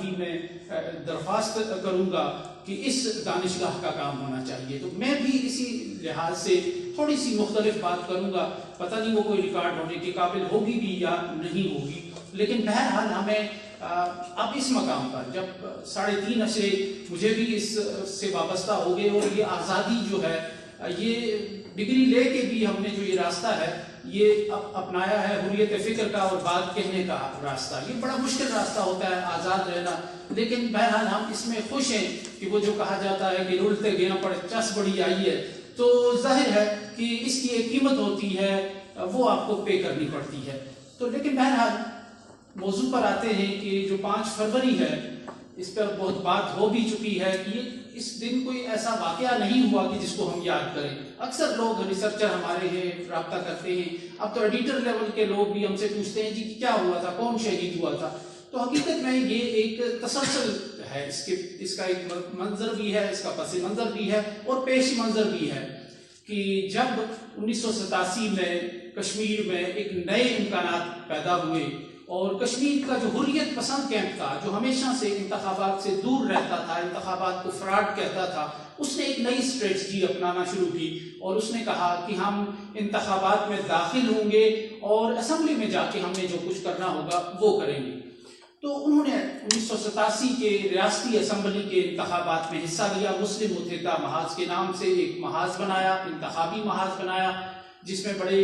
بھی میں درخواست کروں گا کہ اس دانشگاہ کا کام ہونا چاہیے. تو میں بھی اسی لحاظ سے تھوڑی سی مختلف بات کروں گا. پتہ نہیں وہ کوئی ریکارڈ ہونے کے قابل ہوگی بھی یا نہیں ہوگی، لیکن بہرحال ہمیں اب اس مقام پر جب 3.5 عشرے مجھے بھی اس سے وابستہ ہو گئے، اور یہ آزادی جو ہے، یہ ڈگری لے کے بھی ہم نے جو یہ راستہ ہے یہ اپنایا ہے، حریت فکر کا اور بات کہنے کا راستہ. یہ بڑا مشکل راستہ ہوتا ہے آزاد رہنا، لیکن بہرحال ہم اس میں خوش ہیں کہ وہ جو کہا جاتا ہے کہ رولتے گیا پر چس بڑی آئی ہے، تو ظاہر ہے کہ اس کی ایک قیمت ہوتی ہے، وہ آپ کو پے کرنی پڑتی ہے. تو لیکن بہرحال موضوع پر آتے ہیں کہ جو 5 فروری ہے، اس پر بہت بات ہو بھی چکی ہے کہ اس دن کوئی ایسا واقعہ نہیں ہوا کہ جس کو ہم یاد کریں. اکثر لوگ ریسرچر ہمارے ہیں، رابطہ کرتے ہیں، اب تو ایڈیٹر لیول کے لوگ بھی ہم سے پوچھتے ہیں جی کیا ہوا تھا، کون شہید ہوا تھا. تو حقیقت میں یہ ایک تسلسل ہے، اس کا ایک منظر بھی ہے، اس کا پس منظر بھی ہے اور پیش منظر بھی ہے کہ جب 1987 میں کشمیر میں ایک نئے امکانات پیدا ہوئے، اور کشمیر کا جو حریت پسند کیمپ تھا، جو ہمیشہ سے انتخابات سے دور رہتا تھا، انتخابات کو فراڈ کہتا تھا، اس نے ایک نئی اسٹریٹجی اپنانا شروع کی، اور اس نے کہا کہ ہم انتخابات میں داخل ہوں گے اور اسمبلی میں جا کے ہم نے جو کچھ کرنا ہوگا وہ کریں گے. تو انہوں نے 1987 کے ریاستی اسمبلی کے انتخابات میں حصہ لیا. مسلم متحدہ محاذ کے نام سے ایک محاذ بنایا، انتخابی محاذ بنایا، جس میں بڑے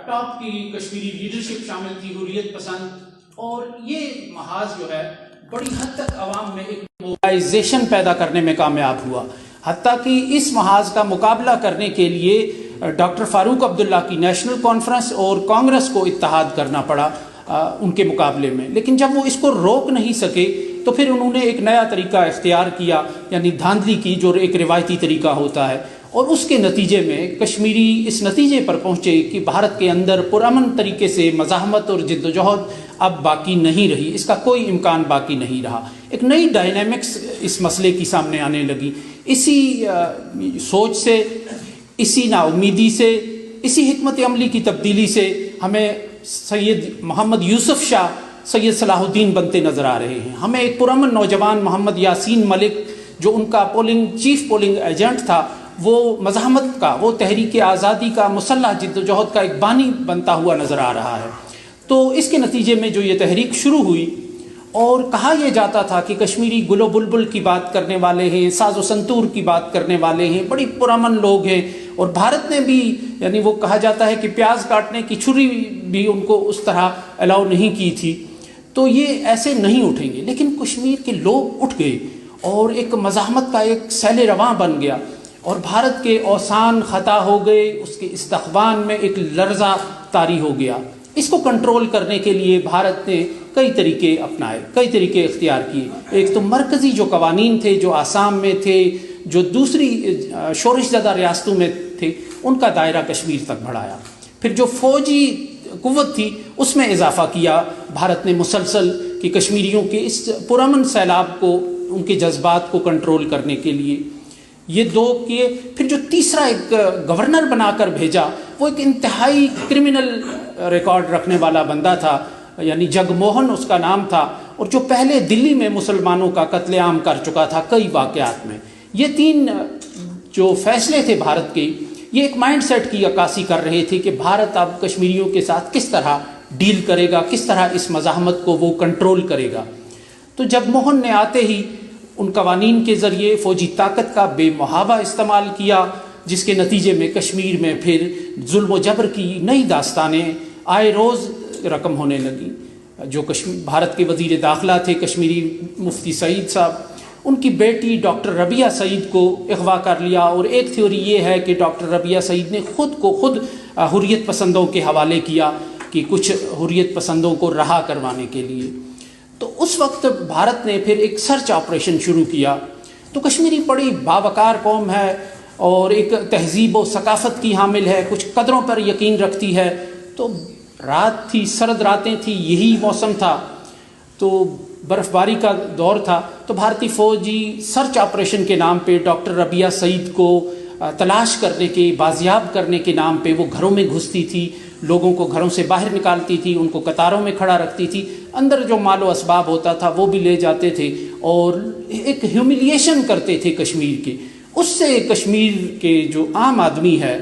ٹاپ کی کشمیری لیڈرشپ شامل تھی، حریت پسند. اور یہ محاذ جو ہے بڑی حد تک عوام میں ایک موبلائزیشن پیدا کرنے میں کامیاب ہوا، حتیٰ کہ اس محاذ کا مقابلہ کرنے کے لیے ڈاکٹر فاروق عبداللہ کی نیشنل کانفرنس اور کانگریس کو اتحاد کرنا پڑا ان کے مقابلے میں. لیکن جب وہ اس کو روک نہیں سکے تو پھر انہوں نے ایک نیا طریقہ اختیار کیا، یعنی دھاندلی کی، جو ایک روایتی طریقہ ہوتا ہے. اور اس کے نتیجے میں کشمیری اس نتیجے پر پہنچے کہ بھارت کے اندر پرامن طریقے سے مزاحمت اور جد و جہد اب باقی نہیں رہی، اس کا کوئی امکان باقی نہیں رہا. ایک نئی ڈائنامکس اس مسئلے کی سامنے آنے لگی. اسی سوچ سے، اسی نا امیدی سے، اسی حکمت عملی کی تبدیلی سے ہمیں سید محمد یوسف شاہ سید صلاح الدین بنتے نظر آ رہے ہیں. ہمیں ایک پرامن نوجوان محمد یاسین ملک، جو ان کا چیف پولنگ ایجنٹ تھا، وہ مزاحمت کا، وہ تحریک آزادی کا، مسلح جد و جہد کا ایک بانی بنتا ہوا نظر آ رہا ہے. تو اس کے نتیجے میں جو یہ تحریک شروع ہوئی، اور کہا یہ جاتا تھا کہ کشمیری گل و بلبل کی بات کرنے والے ہیں، ساز و سنتور کی بات کرنے والے ہیں، بڑی پرامن لوگ ہیں، اور بھارت نے بھی، یعنی وہ کہا جاتا ہے کہ پیاز کاٹنے کی چھری بھی ان کو اس طرح الاؤ نہیں کی تھی. تو یہ ایسے نہیں اٹھیں گے. لیکن کشمیر کے لوگ اٹھ گئے اور ایک مزاحمت کا ایک سیل رواں بن گیا، اور بھارت کے اوسان خطا ہو گئے، اس کے استخوان میں ایک لرزہ طاری ہو گیا. اس کو کنٹرول کرنے کے لیے بھارت نے کئی طریقے اپنائے، کئی طریقے اختیار کیے. ایک تو مرکزی جو قوانین تھے، جو آسام میں تھے، جو دوسری شورش زدہ ریاستوں میں تھے، ان کا دائرہ کشمیر تک بڑھایا. پھر جو فوجی قوت تھی اس میں اضافہ کیا بھارت نے مسلسل، کہ کشمیریوں کے اس پرامن سیلاب کو، ان کے جذبات کو کنٹرول کرنے کے لیے یہ 2 کیے. پھر جو تیسرا ایک گورنر بنا کر بھیجا، وہ ایک انتہائی کرمنل ریکارڈ رکھنے والا بندہ تھا، یعنی جگ موہن اس کا نام تھا، اور جو پہلے دلی میں مسلمانوں کا قتل عام کر چکا تھا کئی واقعات میں. یہ 3 جو فیصلے تھے بھارت کے، یہ ایک مائنڈ سیٹ کی عکاسی کر رہے تھے کہ بھارت اب کشمیریوں کے ساتھ کس طرح ڈیل کرے گا، کس طرح اس مزاحمت کو وہ کنٹرول کرے گا. تو جب موہن نے آتے ہی ان قوانین کے ذریعے فوجی طاقت کا بے محابہ استعمال کیا، جس کے نتیجے میں کشمیر میں پھر ظلم و جبر کی نئی داستانیں آئے روز رقم ہونے لگیں. جو بھارت کے وزیر داخلہ تھے کشمیری مفتی سعید صاحب، ان کی بیٹی ڈاکٹر ربیہ سعید کو اغوا کر لیا. اور ایک تھیوری یہ ہے کہ ڈاکٹر ربیہ سعید نے خود حریت پسندوں کے حوالے کیا، کہ کچھ حریت پسندوں کو رہا کروانے کے لیے. تو اس وقت بھارت نے پھر ایک سرچ آپریشن شروع کیا. تو کشمیری بڑی باوقار قوم ہے اور ایک تہذیب و ثقافت کی حامل ہے، کچھ قدروں پر یقین رکھتی ہے. تو رات تھی، سرد راتیں تھی، یہی موسم تھا، تو برف باری کا دور تھا. تو بھارتی فوجی سرچ آپریشن کے نام پہ ڈاکٹر ربیہ سعید کو تلاش کرنے کے، بازیاب کرنے کے نام پہ وہ گھروں میں گھستی تھی، لوگوں کو گھروں سے باہر نکالتی تھی، ان کو قطاروں میں کھڑا رکھتی تھی، اندر جو مال و اسباب ہوتا تھا وہ بھی لے جاتے تھے، اور ایک ہیوملیشن کرتے تھے کشمیر کے۔ اس سے کشمیر کے جو عام آدمی ہے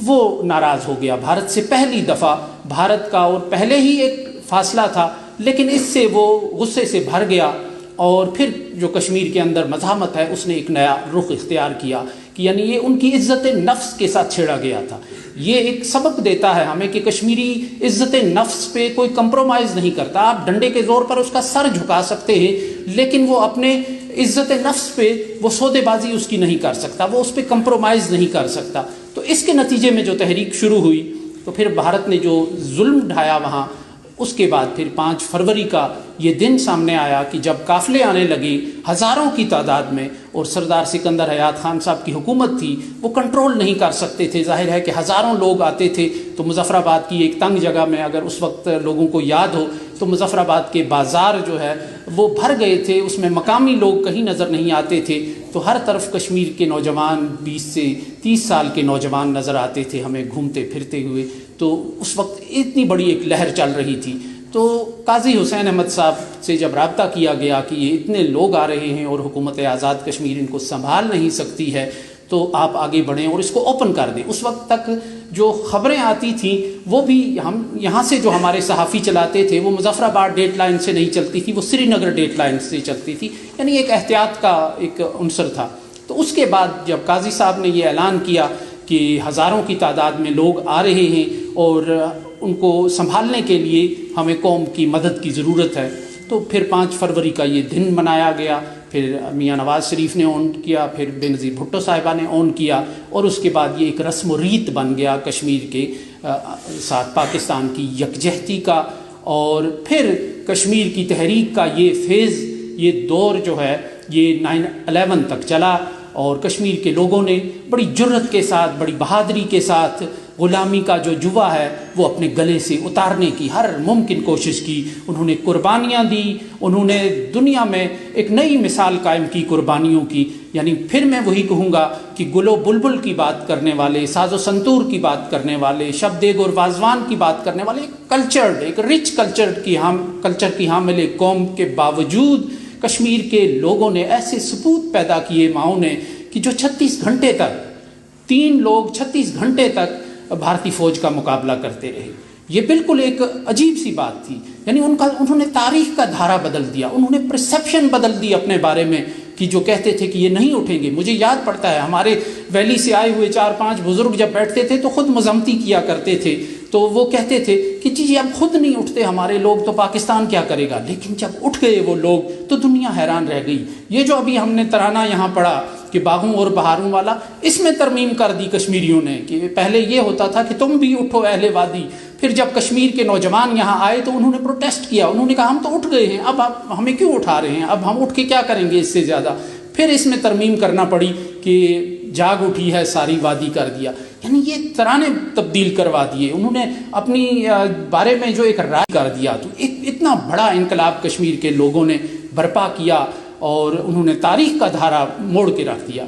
وہ ناراض ہو گیا۔ بھارت سے پہلی دفعہ، بھارت کا اور پہلے ہی ایک فاصلہ تھا، لیکن اس سے وہ غصے سے بھر گیا، اور پھر جو کشمیر کے اندر مزاحمت ہے اس نے ایک نیا رخ اختیار کیا، کہ یعنی یہ ان کی عزت نفس کے ساتھ چھیڑا گیا تھا۔ یہ ایک سبق دیتا ہے ہمیں کہ کشمیری عزت نفس پہ کوئی کمپرومائز نہیں کرتا۔ آپ ڈنڈے کے زور پر اس کا سر جھکا سکتے ہیں، لیکن وہ اپنے عزت نفس پہ وہ سودے بازی اس کی نہیں کر سکتا، وہ اس پہ کمپرومائز نہیں کر سکتا۔ تو اس کے نتیجے میں جو تحریک شروع ہوئی، تو پھر بھارت نے جو ظلم ڈھایا وہاں، اس کے بعد پھر 5 فروری کا یہ دن سامنے آیا کہ جب قافلے آنے لگے ہزاروں کی تعداد میں، اور سردار سکندر حیات خان صاحب کی حکومت تھی، وہ کنٹرول نہیں کر سکتے تھے۔ ظاہر ہے کہ ہزاروں لوگ آتے تھے، تو مظفر آباد کی ایک تنگ جگہ میں، اگر اس وقت لوگوں کو یاد ہو تو مظفر آباد کے بازار جو ہے وہ بھر گئے تھے، اس میں مقامی لوگ کہیں نظر نہیں آتے تھے، تو ہر طرف کشمیر کے نوجوان 20 سے 30 سال کے نوجوان نظر آتے تھے ہمیں گھومتے پھرتے ہوئے۔ تو اس وقت اتنی بڑی ایک لہر چل رہی تھی، تو قاضی حسین احمد صاحب سے جب رابطہ کیا گیا کہ یہ اتنے لوگ آ رہے ہیں اور حکومت آزاد کشمیر ان کو سنبھال نہیں سکتی ہے، تو آپ آگے بڑھیں اور اس کو اوپن کر دیں۔ اس وقت تک جو خبریں آتی تھیں وہ بھی ہم یہاں سے جو ہمارے صحافی چلاتے تھے وہ مظفر آباد ڈیٹ لائن سے نہیں چلتی تھی، وہ سری نگر ڈیٹ لائن سے چلتی تھی، یعنی ایک احتیاط کا ایک عنصر تھا۔ تو اس کے بعد جب قاضی صاحب نے یہ اعلان کیا کہ ہزاروں کی تعداد میں لوگ آ رہے ہیں اور ان کو سنبھالنے کے لیے ہمیں قوم کی مدد کی ضرورت ہے، تو پھر 5 فروری کا یہ دن منایا گیا۔ پھر میاں نواز شریف نے اون کیا، پھر بینظیر بھٹو صاحبہ نے اون کیا، اور اس کے بعد یہ ایک رسم و ریت بن گیا کشمیر کے ساتھ پاکستان کی یکجہتی کا۔ اور پھر کشمیر کی تحریک کا یہ فیز، یہ دور جو ہے یہ 9/11 تک چلا، اور کشمیر کے لوگوں نے بڑی جرت کے ساتھ، بڑی بہادری کے ساتھ غلامی کا جو جوا ہے وہ اپنے گلے سے اتارنے کی ہر ممکن کوشش کی۔ انہوں نے قربانیاں دی، انہوں نے دنیا میں ایک نئی مثال قائم کی قربانیوں کی۔ یعنی پھر میں وہی کہوں گا کہ گل و بلبل کی بات کرنے والے، ساز و سنتور کی بات کرنے والے، شب دیگ اور وازوان کی بات کرنے والے، ایک کلچرڈ، ایک رچ کلچر کی حامل ایک قوم کے باوجود کشمیر کے لوگوں نے ایسے سپوت پیدا کیے ماؤں نے کہ جو 36 گھنٹے تک 3 لوگ 36 گھنٹے تک بھارتی فوج کا مقابلہ کرتے رہے۔ یہ بالکل ایک عجیب سی بات تھی، یعنی انہوں نے تاریخ کا دھارا بدل دیا، انہوں نے پرسیپشن بدل دی اپنے بارے میں، کہ جو کہتے تھے کہ یہ نہیں اٹھیں گے۔ مجھے یاد پڑتا ہے ہمارے ویلی سے آئے ہوئے 4-5 بزرگ جب بیٹھتے تھے تو خود مذمتی کیا کرتے تھے، تو وہ کہتے تھے کہ جی اب خود نہیں اٹھتے ہمارے لوگ تو پاکستان کیا کرے گا، لیکن جب اٹھ گئے وہ لوگ تو دنیا حیران رہ گئی۔ یہ جو ابھی ہم نے ترانہ یہاں پڑھا کہ باغوں اور بہاروں والا، اس میں ترمیم کر دی کشمیریوں نے کہ پہلے یہ ہوتا تھا کہ تم بھی اٹھو اہل وادی، پھر جب کشمیر کے نوجوان یہاں آئے تو انہوں نے پروٹیسٹ کیا، انہوں نے کہا ہم تو اٹھ گئے ہیں، اب آپ ہمیں کیوں اٹھا رہے ہیں، اب ہم اٹھ کے کیا کریں گے اس سے زیادہ۔ پھر اس میں ترمیم کرنا پڑی کہ جاگ اٹھی ہے ساری وادی کر دیا، یعنی یہ ترانے تبدیل کروا دیے انہوں نے، اپنی بارے میں جو ایک رائے کر دیا۔ تو اتنا بڑا انقلاب کشمیر کے لوگوں نے برپا کیا اور انہوں نے تاریخ کا دھارا موڑ کے رکھ دیا۔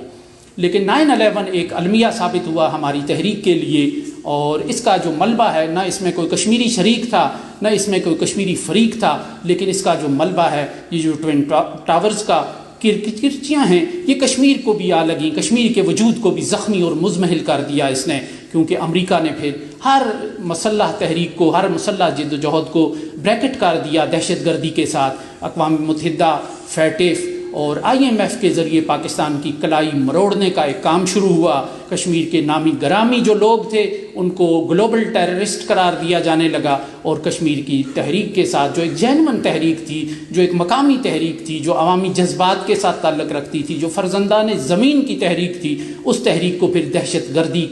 لیکن 9/11 ایک المیہ ثابت ہوا ہماری تحریک کے لیے، اور اس کا جو ملبہ ہے، نہ اس میں کوئی کشمیری شریک تھا نہ اس میں کوئی کشمیری فریق تھا، لیکن اس کا جو ملبہ ہے، یہ جو ٹوئن ٹاورز کا کرچیاں ہیں، یہ کشمیر کو بھی آ لگیں، کشمیر کے وجود کو بھی زخمی اور مزمحل کر دیا اس نے، کیونکہ امریکہ نے پھر ہر مسلح تحریک کو، ہر مسلح جد و جہد کو بریکٹ کر دیا دہشت گردی کے ساتھ۔ اقوام متحدہ، فیٹف اور IMF کے ذریعے پاکستان کی کلائی مروڑنے کا ایک کام شروع ہوا۔ کشمیر کے نامی گرامی جو لوگ تھے ان کو گلوبل ٹیررسٹ قرار دیا جانے لگا، اور کشمیر کی تحریک کے ساتھ جو ایک جینون تحریک تھی، جو ایک مقامی تحریک تھی، جو عوامی جذبات کے ساتھ تعلق رکھتی تھی، جو فرزندان زمین کی تحریک تھی، اس تحریک کو پھر دہشت گردی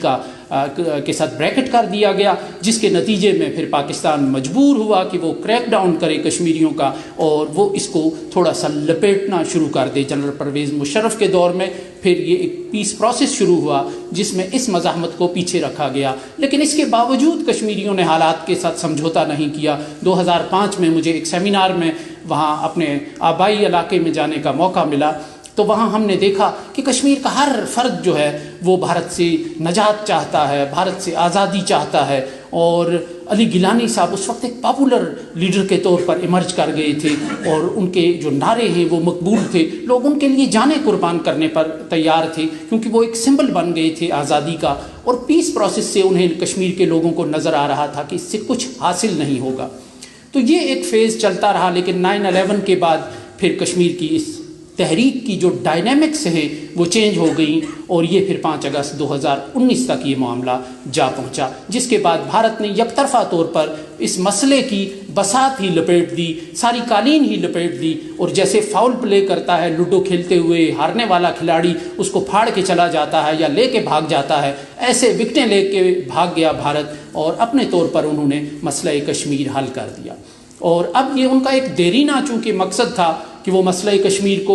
کے ساتھ بریکٹ کر دیا گیا، جس کے نتیجے میں پھر پاکستان مجبور ہوا کہ وہ کریک ڈاؤن کرے کشمیریوں کا، اور وہ اس کو تھوڑا سا لپیٹنا شروع کر دے۔ جنرل پرویز مشرف کے دور میں پھر یہ ایک پیس پروسیس شروع ہوا جس میں اس مزاحمت کو پیچھے رکھا گیا، لیکن اس کے باوجود کشمیریوں نے حالات کے ساتھ سمجھوتا نہیں کیا۔ 2005 میں مجھے ایک سیمینار میں وہاں اپنے آبائی علاقے میں جانے کا موقع ملا، تو وہاں ہم نے دیکھا کہ کشمیر کا ہر فرد جو ہے وہ بھارت سے نجات چاہتا ہے، بھارت سے آزادی چاہتا ہے، اور علی گیلانی صاحب اس وقت ایک پاپولر لیڈر کے طور پر ایمرج کر گئے تھے، اور ان کے جو نعرے ہیں وہ مقبول تھے، لوگ ان کے لیے جانیں قربان کرنے پر تیار تھے، کیونکہ وہ ایک سمبل بن گئے تھے آزادی کا، اور پیس پروسیس سے انہیں کشمیر کے لوگوں کو نظر آ رہا تھا کہ اس سے کچھ حاصل نہیں ہوگا۔ تو یہ ایک فیز چلتا رہا، لیکن 9/11 کے بعد پھر کشمیر کی اس تحریک کی جو ڈائنامکس ہیں وہ چینج ہو گئیں، اور یہ پھر 5 اگست 2019 تک یہ معاملہ جا پہنچا، جس کے بعد بھارت نے یک طرفہ طور پر اس مسئلے کی بساط ہی لپیٹ دی، ساری قالین ہی لپیٹ دی، اور جیسے فاؤل پلے کرتا ہے لوڈو کھیلتے ہوئے ہارنے والا کھلاڑی اس کو پھاڑ کے چلا جاتا ہے یا لے کے بھاگ جاتا ہے، ایسے وکٹیں لے کے بھاگ گیا بھارت، اور اپنے طور پر انہوں نے مسئلہ کشمیر حل کر دیا۔ اور اب یہ ان کا ایک دیرینہ چونکہ مقصد تھا کہ وہ مسئلہ کشمیر کو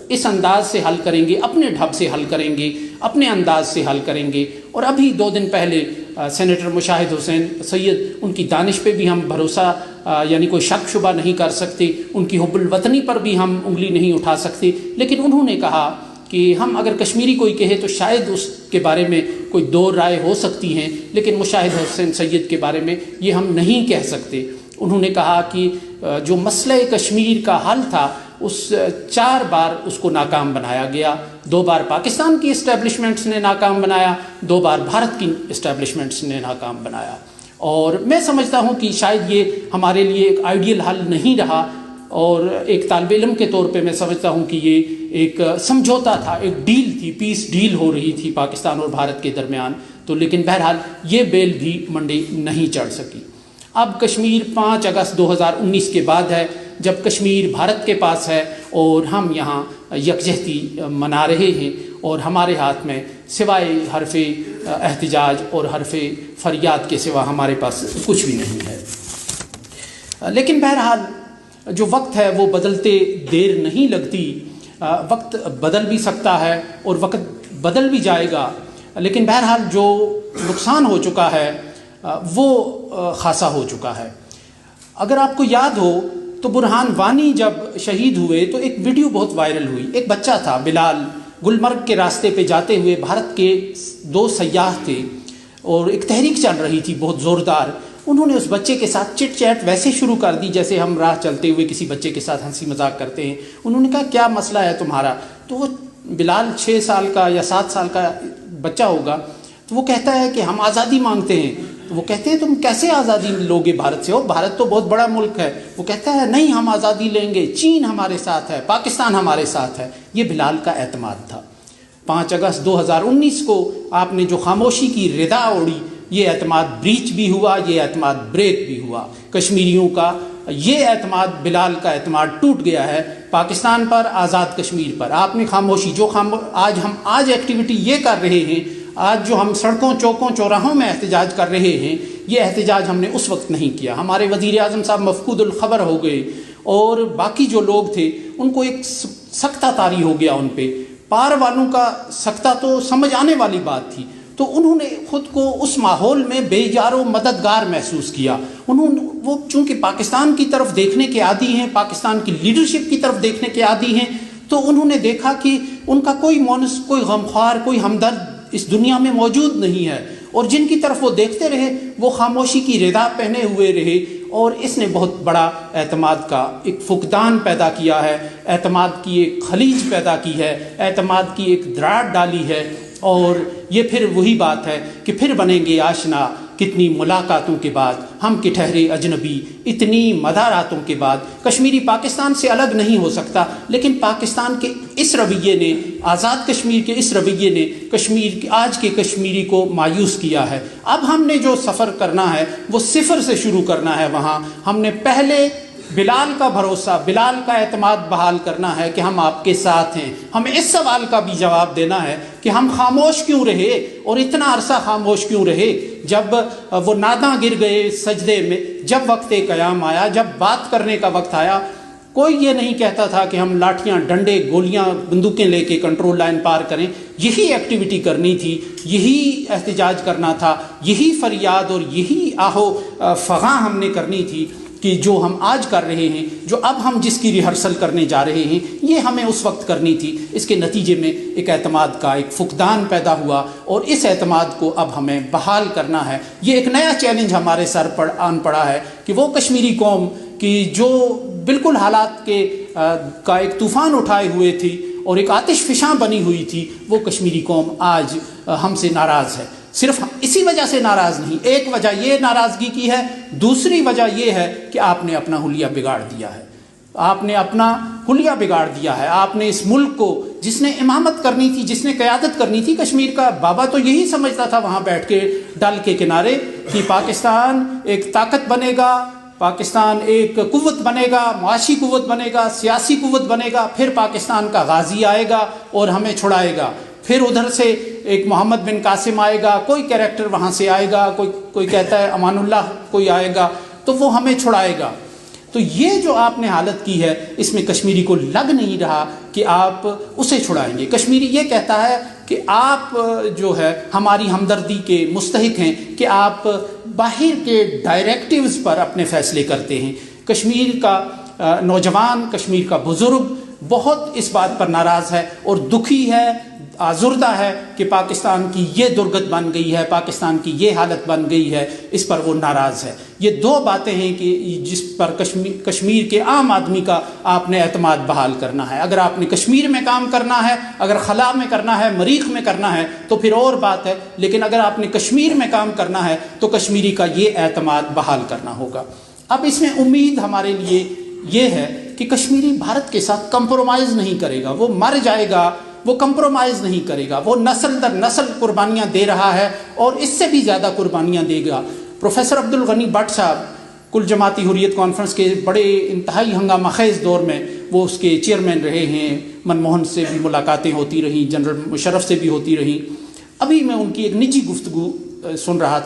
اس انداز سے حل کریں گے، اپنے ڈھب سے حل کریں گے، اپنے انداز سے حل کریں گے، اور ابھی 2 دن پہلے سینیٹر مشاہد حسین سید، ان کی دانش پہ بھی ہم بھروسہ یعنی کوئی شک شبہ نہیں کر سکتے، ان کی حب الوطنی پر بھی ہم انگلی نہیں اٹھا سکتے، لیکن انہوں نے کہا کہ ہم اگر کشمیری کوئی کہے تو شاید اس کے بارے میں کوئی دو رائے ہو سکتی ہیں، لیکن مشاہد حسین سید کے بارے میں یہ ہم نہیں کہہ سکتے۔ انہوں نے کہا کہ جو مسئلہ کشمیر کا حل تھا اس 4 بار اس کو ناکام بنایا گیا، 2 بار پاکستان کی اسٹیبلشمنٹس نے ناکام بنایا، 2 بار بھارت کی اسٹیبلشمنٹس نے ناکام بنایا، اور میں سمجھتا ہوں کہ شاید یہ ہمارے لیے ایک آئیڈیل حل نہیں رہا، اور ایک طالب علم کے طور پہ میں سمجھتا ہوں کہ یہ ایک سمجھوتا تھا، ایک ڈیل تھی، پیس ڈیل ہو رہی تھی پاکستان اور بھارت کے درمیان، تو لیکن بہرحال یہ بیل بھی منڈی نہیں چڑھ سکی۔ اب کشمیر 5 اگست 2019 کے بعد ہے، جب کشمیر بھارت کے پاس ہے اور ہم یہاں یکجہتی منا رہے ہیں، اور ہمارے ہاتھ میں سوائے حرف احتجاج اور حرف فریاد کے سوا ہمارے پاس کچھ بھی نہیں ہے۔ لیکن بہرحال جو وقت ہے وہ بدلتے دیر نہیں لگتی، وقت بدل بھی سکتا ہے اور وقت بدل بھی جائے گا، لیکن بہرحال جو نقصان ہو چکا ہے وہ خاصا ہو چکا ہے۔ اگر آپ کو یاد ہو تو برہان وانی جب شہید ہوئے تو ایک ویڈیو بہت وائرل ہوئی، ایک بچہ تھا بلال، گلمرگ کے راستے پہ جاتے ہوئے بھارت کے 2 سیاح تھے اور ایک تحریک چل رہی تھی بہت زوردار، انہوں نے اس بچے کے ساتھ چٹ چیٹ ویسے شروع کر دی جیسے ہم راہ چلتے ہوئے کسی بچے کے ساتھ ہنسی مذاق کرتے ہیں۔ انہوں نے کہا کیا مسئلہ ہے تمہارا؟ تو وہ بلال 6 سال کا یا 7 سال کا بچہ ہوگا، تو وہ کہتا ہے کہ ہم آزادی مانگتے ہیں۔ تو وہ کہتے ہیں تم کیسے آزادی لوگے بھارت سے ہو، بھارت تو بہت بڑا ملک ہے۔ وہ کہتا ہے نہیں ہم آزادی لیں گے، چین ہمارے ساتھ ہے، پاکستان ہمارے ساتھ ہے۔ یہ بلال کا اعتماد تھا۔ 5 اگست 2019 کو آپ نے جو خاموشی کی ردا اوڑھی، یہ اعتماد بریچ بھی ہوا، یہ اعتماد بریک بھی ہوا۔ کشمیریوں کا یہ اعتماد، بلال کا اعتماد ٹوٹ گیا ہے پاکستان پر، آزاد کشمیر پر۔ آپ نے خاموشی جو آج ایکٹیویٹی یہ کر رہے ہیں، آج جو ہم سڑکوں چوکوں چوراہوں میں احتجاج کر رہے ہیں، یہ احتجاج ہم نے اس وقت نہیں کیا۔ ہمارے وزیر اعظم صاحب مفقود الخبر ہو گئے، اور باقی جو لوگ تھے ان کو ایک سکتہ طاری ہو گیا ان پہ۔ پار والوں کا سکتہ تو سمجھ آنے والی بات تھی، تو انہوں نے خود کو اس ماحول میں بے یار و مددگار محسوس کیا۔ وہ چونکہ پاکستان کی طرف دیکھنے کے عادی ہیں، پاکستان کی لیڈرشپ کی طرف دیکھنے کے عادی ہیں، تو انہوں نے دیکھا کہ ان کا کوئی مونس، کوئی غمخوار، کوئی ہمدرد اس دنیا میں موجود نہیں ہے، اور جن کی طرف وہ دیکھتے رہے وہ خاموشی کی ردا پہنے ہوئے رہے، اور اس نے بہت بڑا اعتماد کا ایک فقدان پیدا کیا ہے، اعتماد کی ایک خلیج پیدا کی ہے، اعتماد کی ایک دراڑ ڈالی ہے۔ اور یہ پھر وہی بات ہے کہ پھر بنیں گے آشنا کتنی ملاقاتوں کے بعد، ہم کے ٹھہرے اجنبی اتنی مداراتوں کے بعد۔ کشمیری پاکستان سے الگ نہیں ہو سکتا، لیکن پاکستان کے اس رویے نے، آزاد کشمیر کے اس رویے نے آج کے کشمیری کو مایوس کیا ہے۔ اب ہم نے جو سفر کرنا ہے وہ صفر سے شروع کرنا ہے۔ وہاں ہم نے پہلے بلال کا بھروسہ، بلال کا اعتماد بحال کرنا ہے کہ ہم آپ کے ساتھ ہیں۔ ہمیں اس سوال کا بھی جواب دینا ہے کہ ہم خاموش کیوں رہے، اور اتنا عرصہ خاموش کیوں رہے، جب وہ ناداں گر گئے سجدے میں، جب وقت قیام آیا، جب بات کرنے کا وقت آیا۔ کوئی یہ نہیں کہتا تھا کہ ہم لاٹھیاں، ڈنڈے، گولیاں، بندوقیں لے کے کنٹرول لائن پار کریں۔ یہی ایکٹیویٹی کرنی تھی، یہی احتجاج کرنا تھا، یہی فریاد اور یہی آہو فغاں ہم نے کرنی تھی۔ کہ جو ہم آج کر رہے ہیں، جو اب ہم جس کی ریہرسل کرنے جا رہے ہیں، یہ ہمیں اس وقت کرنی تھی۔ اس کے نتیجے میں ایک اعتماد کا ایک فقدان پیدا ہوا، اور اس اعتماد کو اب ہمیں بحال کرنا ہے۔ یہ ایک نیا چیلنج ہمارے سر پر آن پڑا ہے کہ وہ کشمیری قوم کی جو بالکل حالات کا ایک طوفان اٹھائے ہوئے تھی اور ایک آتش فشاں بنی ہوئی تھی، وہ کشمیری قوم آج ہم سے ناراض ہے۔ صرف اسی وجہ سے ناراض نہیں، ایک وجہ یہ ناراضگی کی ہے، دوسری وجہ یہ ہے کہ آپ نے اپنا حلیہ بگاڑ دیا ہے۔ آپ نے اپنا حلیہ بگاڑ دیا ہے۔ آپ نے اس ملک کو، جس نے امامت کرنی تھی، جس نے قیادت کرنی تھی، کشمیر کا بابا تو یہی سمجھتا تھا وہاں بیٹھ کے ڈل کے کنارے کہ پاکستان ایک طاقت بنے گا، پاکستان ایک قوت بنے گا، معاشی قوت بنے گا، سیاسی قوت بنے گا، پھر پاکستان کا غازی آئے گا اور ہمیں چھڑائے گا، پھر ادھر سے ایک محمد بن قاسم آئے گا، کوئی کیریکٹر وہاں سے آئے گا، کوئی کہتا ہے امان اللہ کوئی آئے گا، تو وہ ہمیں چھڑائے گا۔ تو یہ جو آپ نے حالت کی ہے، اس میں کشمیری کو لگ نہیں رہا کہ آپ اسے چھڑائیں گے۔ کشمیری یہ کہتا ہے کہ آپ جو ہے ہماری ہمدردی کے مستحق ہیں کہ آپ باہر کے ڈائریکٹیوز پر اپنے فیصلے کرتے ہیں۔ کشمیر کا نوجوان، کشمیر کا بزرگ بہت اس بات پر ناراض ہے اور دکھی ہے، آزردہ ہے کہ پاکستان کی یہ درگت بن گئی ہے، پاکستان کی یہ حالت بن گئی ہے، اس پر وہ ناراض ہے۔ یہ دو باتیں ہیں کہ جس پر کشمیر کے عام آدمی کا آپ نے اعتماد بحال کرنا ہے۔ اگر آپ نے کشمیر میں کام کرنا ہے، اگر خلا میں کرنا ہے، مریخ میں کرنا ہے تو پھر اور بات ہے، لیکن اگر آپ نے کشمیر میں کام کرنا ہے تو کشمیری کا یہ اعتماد بحال کرنا ہوگا۔ اب اس میں امید ہمارے لیے یہ ہے کہ کشمیری بھارت کے ساتھ کمپرومائز نہیں کرے گا، وہ مر جائے گا، وہ کمپرومائز نہیں کرے گا، وہ نسل در نسل قربانیاں دے رہا ہے اور اس سے بھی زیادہ قربانیاں دے گا۔ پروفیسر عبدالغنی بٹ صاحب کل جماعتی حریت کانفرنس کے بڑے انتہائی ہنگامہ خیز دور میں وہ اس کے چیئرمین رہے ہیں، منموہن سے بھی ملاقاتیں ہوتی رہیں، جنرل مشرف سے بھی ہوتی رہیں۔ ابھی میں ان کی ایک نجی گفتگو سن رہا تھا۔